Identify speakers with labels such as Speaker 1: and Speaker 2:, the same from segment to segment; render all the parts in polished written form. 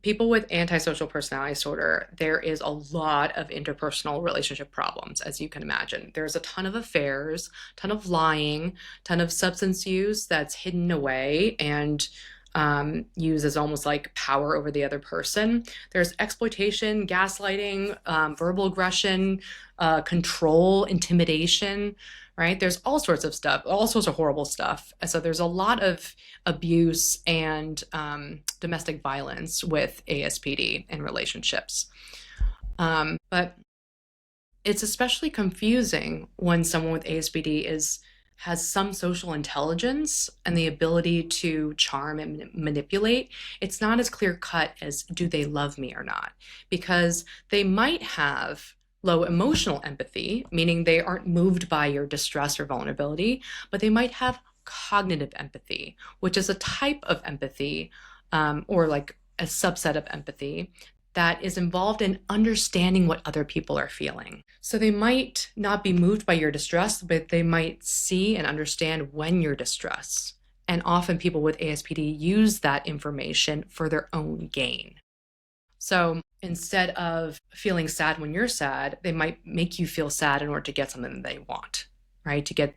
Speaker 1: people with antisocial personality disorder, there is a lot of interpersonal relationship problems, as you can imagine. There's a ton of affairs, ton of lying, ton of substance use that's hidden away and used as almost like power over the other person. There's exploitation, gaslighting, verbal aggression, control, intimidation, right? There's all sorts of stuff, all sorts of horrible stuff. So there's a lot of abuse and domestic violence with ASPD in relationships. But it's especially confusing when someone with ASPD has some social intelligence and the ability to charm and manipulate. It's not as clear cut as do they love me or not, because they might have low emotional empathy, meaning they aren't moved by your distress or vulnerability, but they might have cognitive empathy, which is a type of empathy or like a subset of empathy that is involved in understanding what other people are feeling. So they might not be moved by your distress, but they might see and understand when you're distressed. And often people with ASPD use that information for their own gain. So instead of feeling sad when you're sad, they might make you feel sad in order to get something that they want, right? To get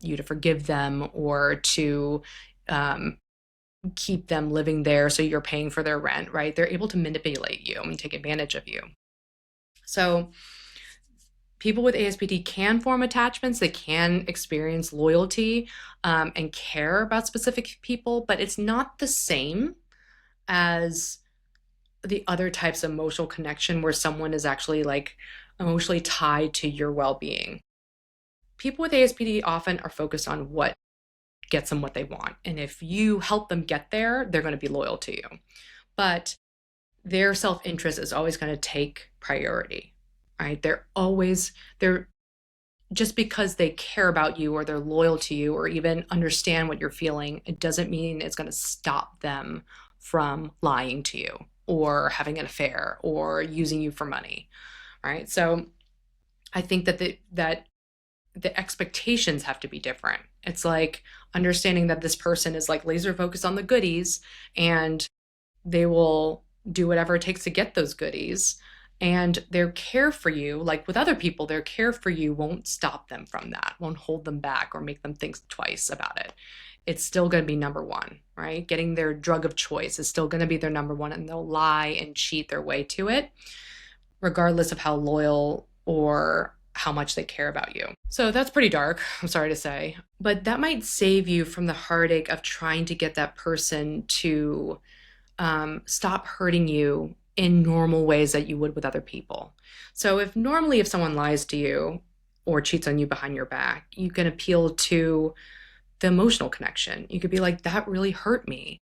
Speaker 1: you to forgive them or to keep them living there so you're paying for their rent, right? They're able to manipulate you and take advantage of you. So people with ASPD can form attachments, they can experience loyalty and care about specific people, but it's not the same as the other types of emotional connection where someone is actually like emotionally tied to your well-being. People with ASPD often are focused on what gets them what they want. And if you help them get there, they're going to be loyal to you. But their self-interest is always going to take priority, right? They're just because they care about you or they're loyal to you or even understand what you're feeling, it doesn't mean it's going to stop them from lying to you or having an affair or using you for money, right? So I think that the expectations have to be different. It's like understanding that this person is like laser focused on the goodies and they will do whatever it takes to get those goodies. And their care for you, like with other people, their care for you won't stop them from that, won't hold them back or make them think twice about it. It's still going to be number one, right? Getting their drug of choice is still going to be their number one, and they'll lie and cheat their way to it, regardless of how loyal or how much they care about you. So that's pretty dark, I'm sorry to say, but that might save you from the heartache of trying to get that person to stop hurting you in normal ways that you would with other people. So if someone lies to you or cheats on you behind your back, you can appeal to the emotional connection. You could be like, that really hurt me.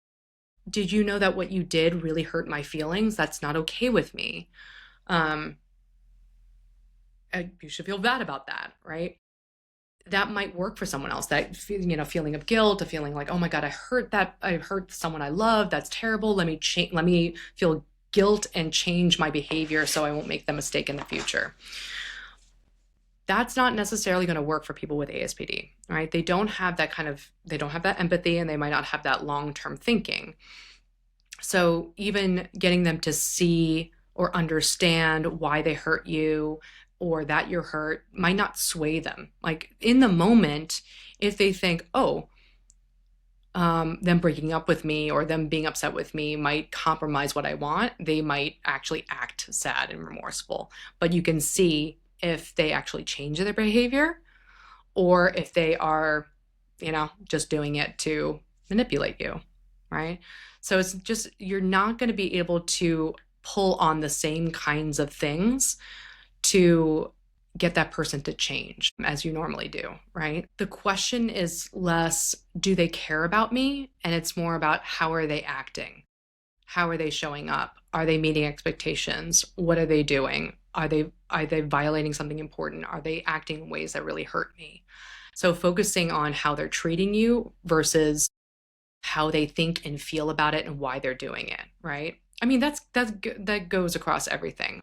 Speaker 1: Did you know that what you did really hurt my feelings? That's not okay with me. You should feel bad about that, right? That might work for someone else. That feeling of guilt, a feeling like, oh my God, I hurt someone I love. That's terrible. Let me feel guilt and change my behavior so I won't make the mistake in the future. That's not necessarily going to work for people with ASPD, right? They don't have that empathy, and they might not have that long-term thinking. So even getting them to see or understand why they hurt you or that you're hurt might not sway them. Like in the moment, if they think, oh, them breaking up with me or them being upset with me might compromise what I want, they might actually act sad and remorseful. But you can see if they actually change their behavior or if they are, just doing it to manipulate you, right? So it's just, you're not going to be able to pull on the same kinds of things to get that person to change as you normally do, right? The question is less, do they care about me? And it's more about, how are they acting? How are they showing up? Are they meeting expectations? What are they doing? Are they violating something important? Are they acting in ways that really hurt me? So focusing on how they're treating you versus how they think and feel about it and why they're doing it, right? I mean, that goes across everything.